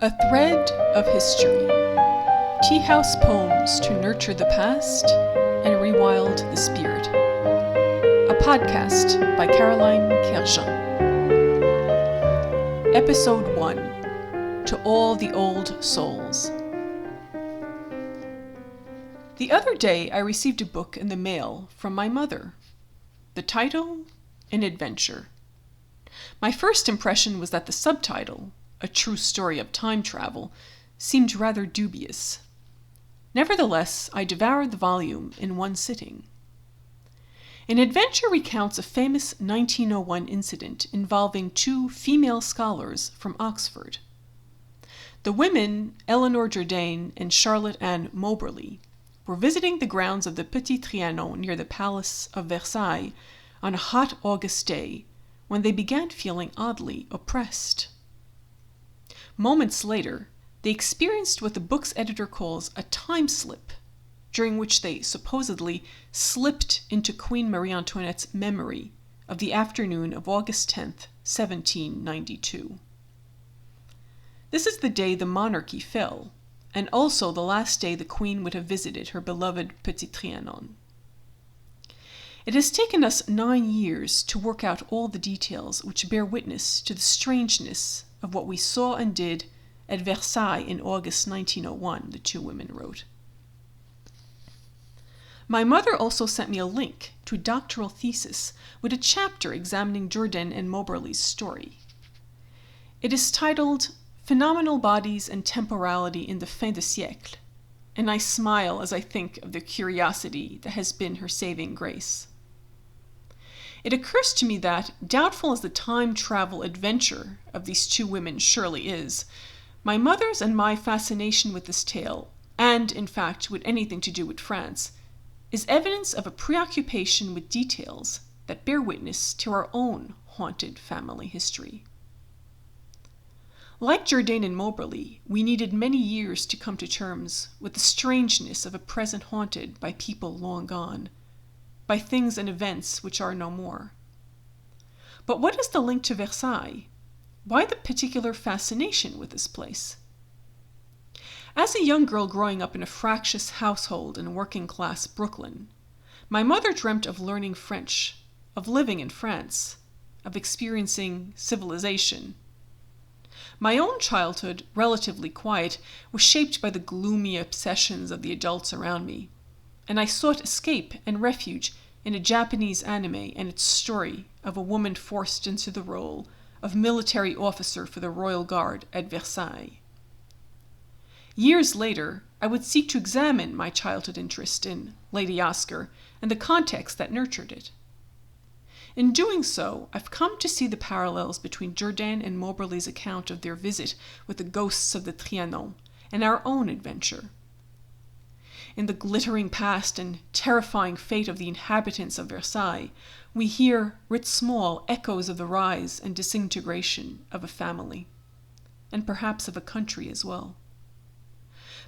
A thread of history. Tea house poems to nurture the past and rewild the spirit. A podcast by Caroline Kerjean. Episode 1. To All the Old Souls. The other day I received a book in the mail from my mother. The title, An Adventure. My first impression was that the subtitle, A True Story of Time Travel, seemed rather dubious. Nevertheless, I devoured the volume in one sitting. An Adventure recounts a famous 1901 incident involving two female scholars from Oxford. The women, Eleanor Jourdain and Charlotte Anne Moberly, were visiting the grounds of the Petit Trianon near the Palace of Versailles on a hot August day when they began feeling oddly oppressed. Moments later, they experienced what the book's editor calls a time slip, during which they supposedly slipped into Queen Marie Antoinette's memory of the afternoon of August 10th, 1792. This is the day the monarchy fell, and also the last day the Queen would have visited her beloved Petit Trianon. It has taken us 9 years to work out all the details which bear witness to the strangeness of what we saw and did at Versailles in August 1901, the two women wrote. My mother also sent me a link to a doctoral thesis with a chapter examining Jourdain and Moberly's story. It is titled Phenomenal Bodies and Temporality in the Fin de Siècle, and I smile as I think of the curiosity that has been her saving grace. It occurs to me that, doubtful as the time travel adventure of these two women surely is, my mother's and my fascination with this tale, and in fact with anything to do with France, is evidence of a preoccupation with details that bear witness to our own haunted family history. Like Jourdain and Moberly, we needed many years to come to terms with the strangeness of a present haunted by people long gone, by things and events which are no more. But what is the link to Versailles? Why the particular fascination with this place? As a young girl growing up in a fractious household in working-class Brooklyn, my mother dreamt of learning French, of living in France, of experiencing civilization. My own childhood, relatively quiet, was shaped by the gloomy obsessions of the adults around me, and I sought escape and refuge in a Japanese anime and its story of a woman forced into the role of military officer for the Royal Guard at Versailles. Years later, I would seek to examine my childhood interest in Lady Oscar and the context that nurtured it. In doing so, I've come to see the parallels between Jourdain and Moberly's account of their visit with the ghosts of the Trianon and our own adventure. In the glittering past and terrifying fate of the inhabitants of Versailles, we hear, writ small, echoes of the rise and disintegration of a family, and perhaps of a country as well.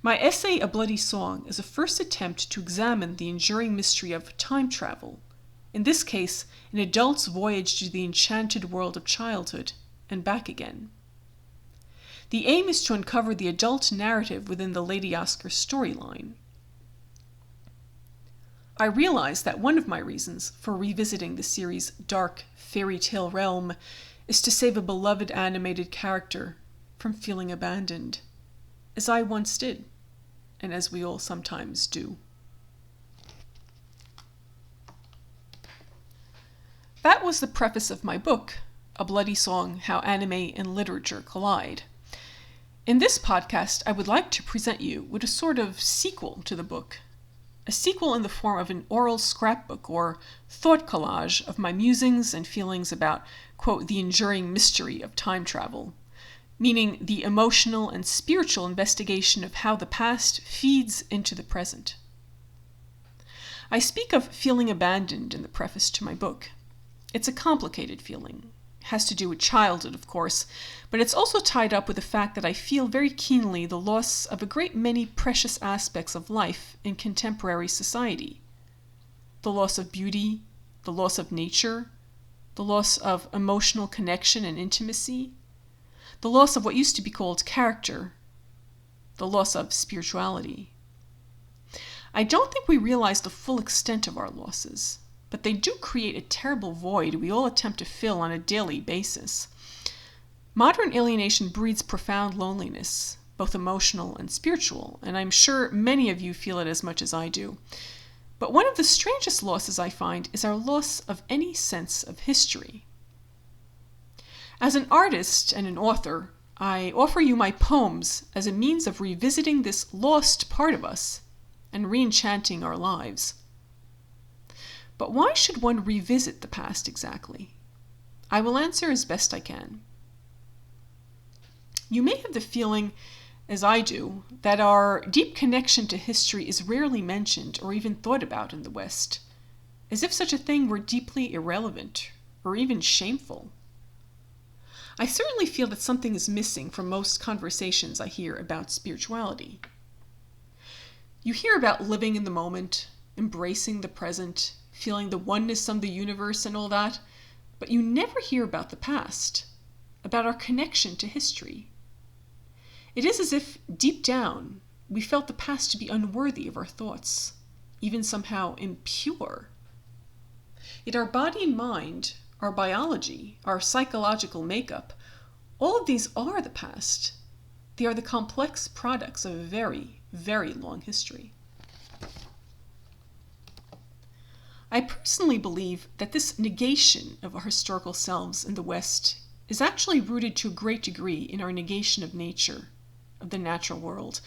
My essay, A Bloody Song, is a first attempt to examine the enduring mystery of time travel, in this case, an adult's voyage to the enchanted world of childhood and back again. The aim is to uncover the adult narrative within the Lady Oscar storyline. I realize that one of my reasons for revisiting the series' dark fairy tale realm is to save a beloved animated character from feeling abandoned, as I once did, and as we all sometimes do. That was the preface of my book, A Bloody Song: How Anime and Literature Collide. In this podcast, I would like to present you with a sort of sequel to the book, a sequel in the form of an oral scrapbook or thought collage of my musings and feelings about, quote, the enduring mystery of time travel, meaning the emotional and spiritual investigation of how the past feeds into the present. I speak of feeling abandoned in the preface to my book. It's a complicated feeling. It has to do with childhood, of course, but it's also tied up with the fact that I feel very keenly the loss of a great many precious aspects of life in contemporary society. The loss of beauty, the loss of nature, the loss of emotional connection and intimacy, the loss of what used to be called character, the loss of spirituality. I don't think we realize the full extent of our losses, but they do create a terrible void we all attempt to fill on a daily basis. Modern alienation breeds profound loneliness, both emotional and spiritual, and I'm sure many of you feel it as much as I do. But one of the strangest losses I find is our loss of any sense of history. As an artist and an author, I offer you my poems as a means of revisiting this lost part of us and re-enchanting our lives. But why should one revisit the past exactly? I will answer as best I can. You may have the feeling, as I do, that our deep connection to history is rarely mentioned or even thought about in the West, as if such a thing were deeply irrelevant or even shameful. I certainly feel that something is missing from most conversations I hear about spirituality. You hear about living in the moment, embracing the present, feeling the oneness of the universe and all that, but you never hear about the past, about our connection to history. It is as if, deep down, we felt the past to be unworthy of our thoughts, even somehow impure. Yet our body and mind, our biology, our psychological makeup, all of these are the past. They are the complex products of a very, very long history. I personally believe that this negation of our historical selves in the West is actually rooted to a great degree in our negation of nature, of the natural world,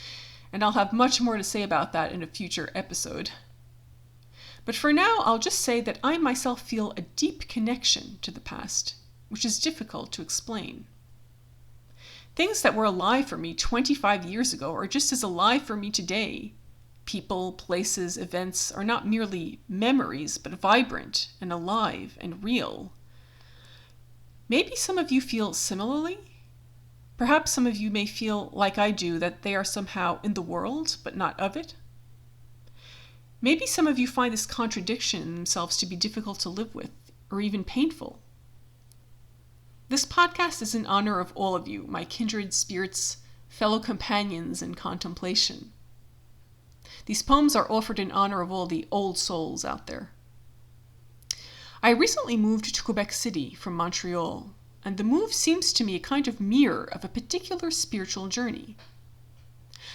and I'll have much more to say about that in a future episode. But for now, I'll just say that I myself feel a deep connection to the past, which is difficult to explain. Things that were alive for me 25 years ago are just as alive for me today. People, places, events are not merely memories, but vibrant and alive and real. Maybe some of you feel similarly. Perhaps some of you may feel like I do, that they are somehow in the world, but not of it. Maybe some of you find this contradiction in themselves to be difficult to live with, or even painful. This podcast is in honor of all of you, my kindred spirits, fellow companions in contemplation. These poems are offered in honor of all the old souls out there. I recently moved to Quebec City from Montreal, and the move seems to me a kind of mirror of a particular spiritual journey.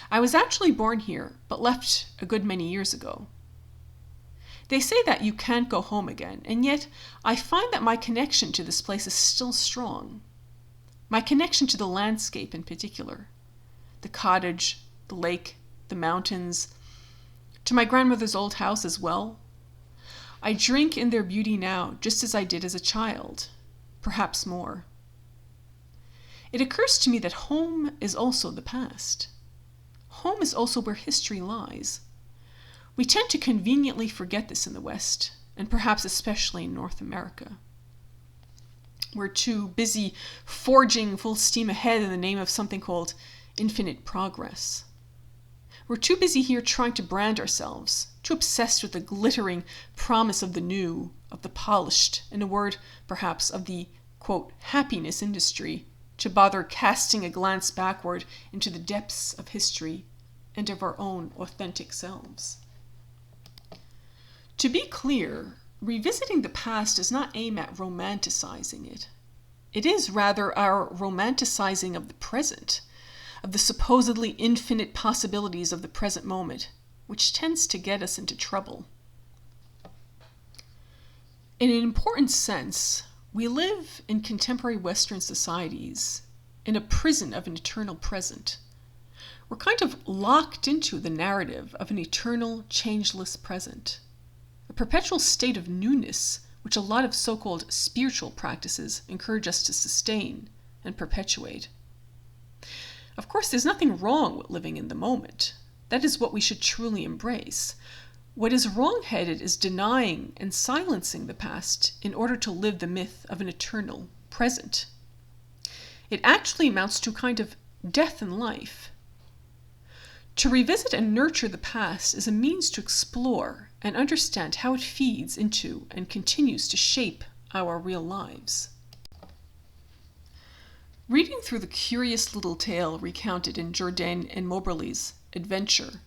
I was actually born here, but left a good many years ago. They say that you can't go home again, and yet I find that my connection to this place is still strong. My connection to the landscape in particular, the cottage, the lake, the mountains, to my grandmother's old house as well. I drink in their beauty now, just as I did as a child, perhaps more. It occurs to me that home is also the past. Home is also where history lies. We tend to conveniently forget this in the West, and perhaps especially in North America. We're too busy forging full steam ahead in the name of something called infinite progress. We're too busy here trying to brand ourselves, too obsessed with the glittering promise of the new, of the polished, in a word, perhaps, of the, quote, happiness industry, to bother casting a glance backward into the depths of history and of our own authentic selves. To be clear, revisiting the past does not aim at romanticizing it. It is rather our romanticizing of the present, of the supposedly infinite possibilities of the present moment, which tends to get us into trouble. In an important sense, we live in contemporary Western societies in a prison of an eternal present. We're kind of locked into the narrative of an eternal, changeless present, a perpetual state of newness which a lot of so-called spiritual practices encourage us to sustain and perpetuate. Of course, there's nothing wrong with living in the moment. That is what we should truly embrace. What is wrong-headed is denying and silencing the past in order to live the myth of an eternal present. It actually amounts to a kind of death in life. To revisit and nurture the past is a means to explore and understand how it feeds into and continues to shape our real lives. Reading through the curious little tale recounted in Jourdain and Moberly's Adventure,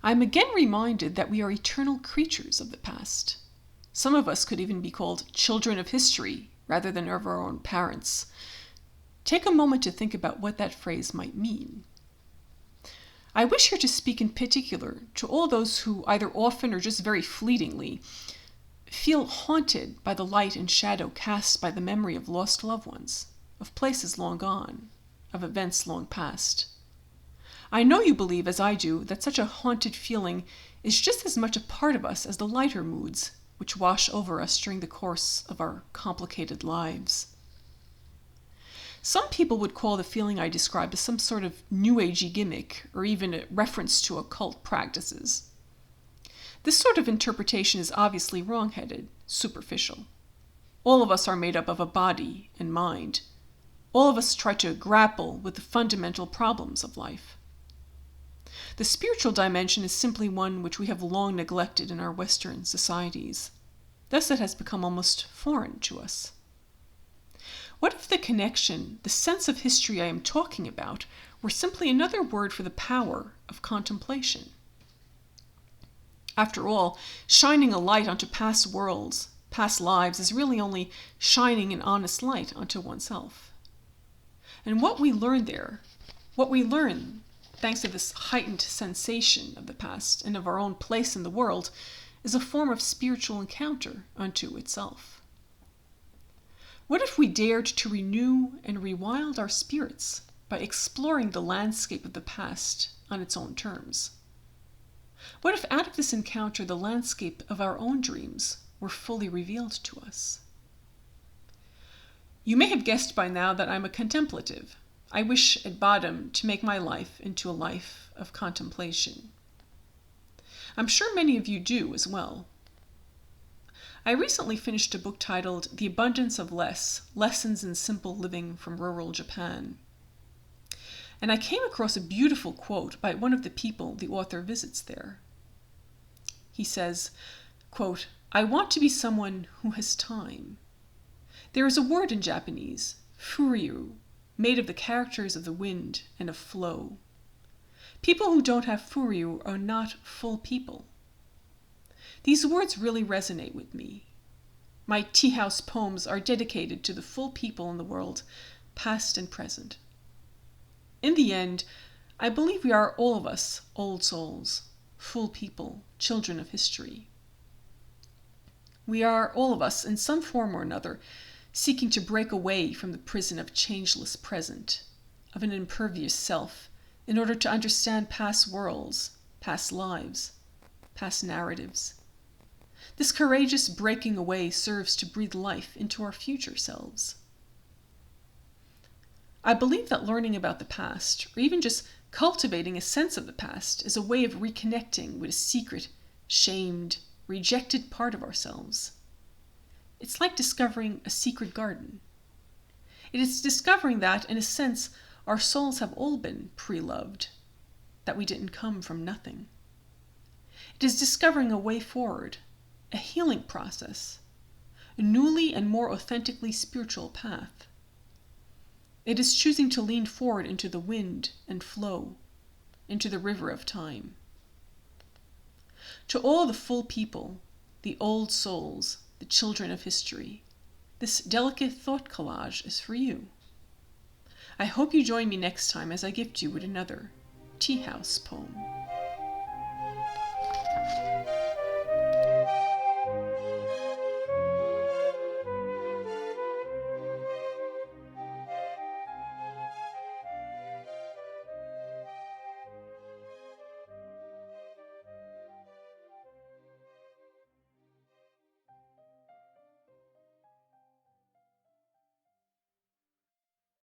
I am again reminded that we are eternal creatures of the past. Some of us could even be called children of history rather than of our own parents. Take a moment to think about what that phrase might mean. I wish here to speak in particular to all those who, either often or just very fleetingly, feel haunted by the light and shadow cast by the memory of lost loved ones, of places long gone, of events long past. I know you believe, as I do, that such a haunted feeling is just as much a part of us as the lighter moods which wash over us during the course of our complicated lives. Some people would call the feeling I describe as some sort of New Agey gimmick, or even a reference to occult practices. This sort of interpretation is obviously wrong-headed, superficial. All of us are made up of a body and mind. All of us try to grapple with the fundamental problems of life. The spiritual dimension is simply one which we have long neglected in our Western societies. Thus it has become almost foreign to us. What if the connection, the sense of history I am talking about, were simply another word for the power of contemplation? After all, shining a light onto past worlds, past lives, is really only shining an honest light onto oneself. And what we learn there, what we learn thanks to this heightened sensation of the past and of our own place in the world, is a form of spiritual encounter unto itself. What if we dared to renew and rewild our spirits by exploring the landscape of the past on its own terms? What if out of this encounter the landscape of our own dreams were fully revealed to us? You may have guessed by now that I'm a contemplative. I wish at bottom to make my life into a life of contemplation. I'm sure many of you do as well. I recently finished a book titled The Abundance of Less: Lessons in Simple Living from Rural Japan. And I came across a beautiful quote by one of the people the author visits there. He says, quote, "I want to be someone who has time. There is a word in Japanese, furyu, made of the characters of the wind and of flow. People who don't have furyu are not full people." These words really resonate with me. My tea house poems are dedicated to the full people in the world, past and present. In the end, I believe we are all of us old souls, full people, children of history. We are all of us, in some form or another, seeking to break away from the prison of changeless present, of an impervious self, in order to understand past worlds, past lives, past narratives. This courageous breaking away serves to breathe life into our future selves. I believe that learning about the past, or even just cultivating a sense of the past, is a way of reconnecting with a secret, shamed, rejected part of ourselves. It's like discovering a secret garden. It is discovering that, in a sense, our souls have all been pre-loved, that we didn't come from nothing. It is discovering a way forward, a healing process, a newly and more authentically spiritual path. It is choosing to lean forward into the wind and flow, into the river of time. To all the full people, the old souls, the children of history, this delicate thought collage is for you. I hope you join me next time as I gift you with another tea house poem.